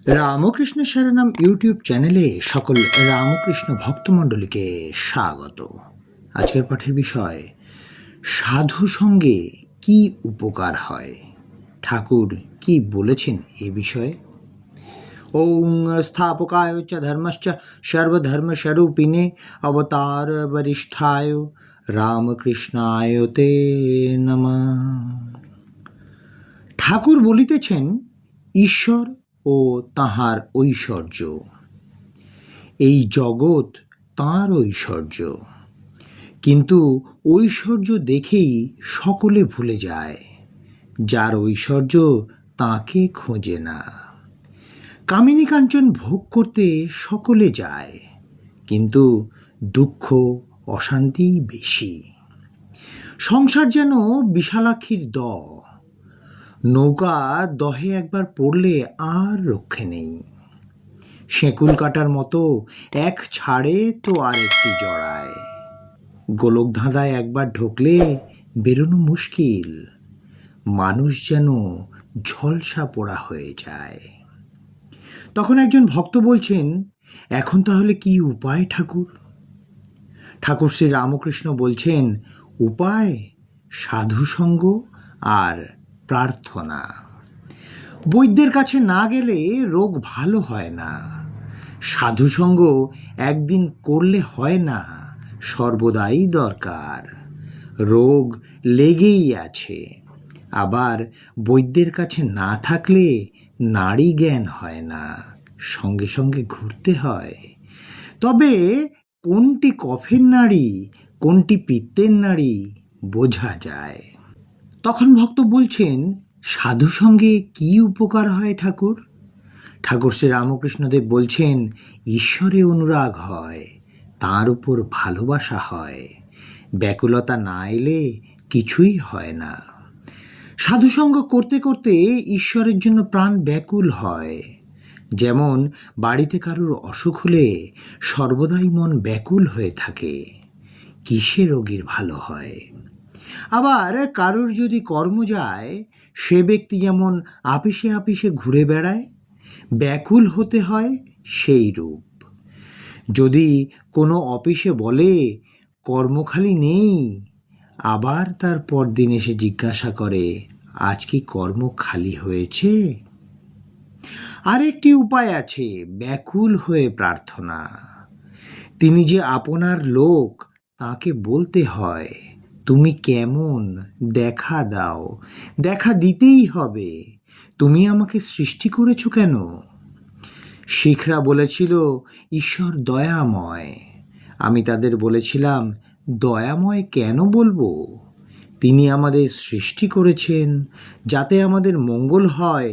Ramakrishna সারানাম YouTube চ্যানেলে সকল রামকৃষ্ণ ভক্তমণ্ডলীকে স্বাগত। আজকের পাঠের বিষয় সাধু সঙ্গে কি উপকার হয়, ঠাকুর কি বলেছেন এ বিষয়ে। ওং স্থাপকায় চ ধর্মশ্চ সর্বধর্মস্বরূপিণে অবতার বরিষ্ঠায় রামকৃষ্ণায় তে নমঃ। ঠাকুর বলিতেছেন ঈশ্বর ও তাহার ঐশ্বর্য, এই জগৎ তাঁর ঐশ্বর্য, কিন্তু ঐশ্বর্য দেখেই সকলে ভুলে যায়, যার ঐশ্বর্য তাকে খোঁজে না। কামিনী কাঞ্চন ভোগ করতে সকলে যায়, কিন্তু দুঃখ অশান্তিই বেশি। সংসার যেন বিশালাক্ষীর নৌকা দহে একবার পড়লে আর রক্ষে নেই। শেকুল কাটার মতো এক ছাড়ে তো আর একটি জড়ায়। গোলক ধাঁধায় একবার ঢুকলে বেরোনো মুশকিল। মানুষ যেন ঝলসা পোড়া হয়ে যায়। তখন একজন ভক্ত বলছেন, এখন তাহলে কি উপায় ঠাকুর? ঠাকুর শ্রী রামকৃষ্ণ বলছেন, উপায় সাধুসঙ্গ আর প্রার্থনা। বৈদ্যের কাছে না গেলে রোগ ভালো হয় না। সাধুসঙ্গ একদিন করলে হয় না, সর্বদাই দরকার। রোগ লেগেই আছে। আবার বৈদ্যের কাছে না থাকলে নাড়ি জ্ঞান হয় না, সঙ্গে সঙ্গে ঘুরতে হয়। তবে কোনটি কফের নাড়ি, কোনটি পিত্তের নাড়ি বোঝা যায়। তখন ভক্ত বলছেন, সাধু সঙ্গে কি উপকার হয় ঠাকুর? ঠাকুর শ্রী রামকৃষ্ণদেব বলছেন, ঈশ্বরে অনুরাগ হয়, তার উপর ভালোবাসা হয়। ব্যাকুলতা না এলে কিছুই হয় না। সাধুসঙ্গ করতে করতে ঈশ্বরের জন্য প্রাণ ব্যাকুল হয়। যেমন বাড়িতে কারুর অসুখ হলে সর্বদাই মন ব্যাকুল হয়ে থাকে, কিসে রোগীর ভালো হয়। আবার কারুর যদি কর্ম যায়, সে ব্যক্তি যেমন আপিসে আপিসে ঘুরে বেড়ায়, ব্যাকুল হতে হয় সেই রূপ। যদি কোনো অফিসে বলে কর্মখালি নেই, আবার তার পরদিন এসে জিজ্ঞাসা করে, আজ কি কর্ম খালি হয়েছে? আরেকটি উপায় আছে, ব্যাকুল হয়ে প্রার্থনা। তিনি যে আপনার লোক, তাকে বলতে হয়, তুমি কেমন, দেখা দাও, দেখা দিতেই হবে। তুমি আমাকে সৃষ্টি করেছো কেন? শিখরা বলেছিল, ঈশ্বর দয়াময়। আমি তাদের বলেছিলাম, দয়াময় কেন বলবো? তিনি আমাদের সৃষ্টি করেছেন যাতে আমাদের মঙ্গল হয়,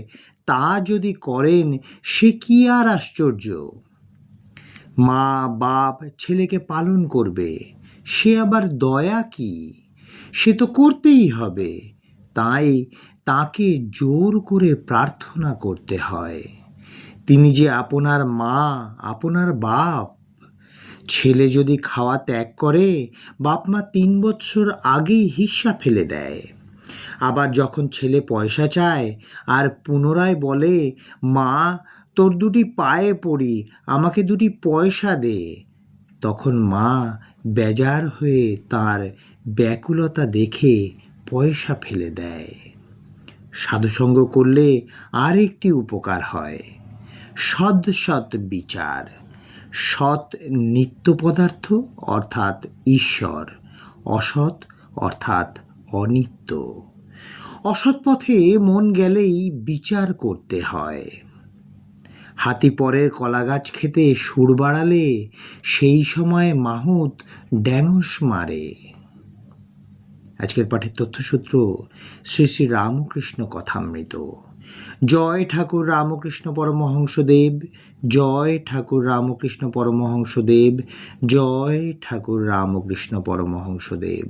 তা যদি করেন সে কি আর আশ্চর্য। মা বাপ ছেলেকে পালন করবে, সে আবার দয়া কি? সে তো করতেই হবে। তাই তাকে জোর করে প্রার্থনা করতে হয়। তিনি যে আপনার মা, আপনার বাপ। ছেলে যদি খাওয়া ত্যাগ করে, বাপ মা 3 বছর আগেই হিস্সা ফেলে দেয়। আবার যখন ছেলে পয়সা চায় আর পুনরায় বলে, মা তোর 2টি পায়ে পড়ি, আমাকে 2টি পয়সা দে, তখন মা বেজার হয়ে তার ব্যাকুলতা দেখে পয়সা ফেলে দেয়। সাধুসঙ্গ করলে আর একটি উপকার হয়, সৎ সৎ বিচার। সৎ নিত্য পদার্থ অর্থাৎ ঈশ্বর, অসৎ অর্থাৎ অনিত্য। অসৎ পথে মন গেলেই বিচার করতে হয়। হাতি পরের কলাগাছ খেতে সুর বাড়ালে সেই সময় মাহুত ড্যাঙস মারে। আজকের পাঠের তথ্যসূত্র শ্রী শ্রী রামকৃষ্ণ কথামৃত। জয় ঠাকুর রামকৃষ্ণ পরমহংসদেব, জয় ঠাকুর রামকৃষ্ণ পরমহংসদেব, জয় ঠাকুর রামকৃষ্ণ পরমহংসদেব।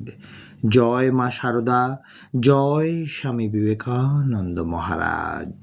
জয় মা শারদা, জয় স্বামী বিবেকানন্দ মহারাজ।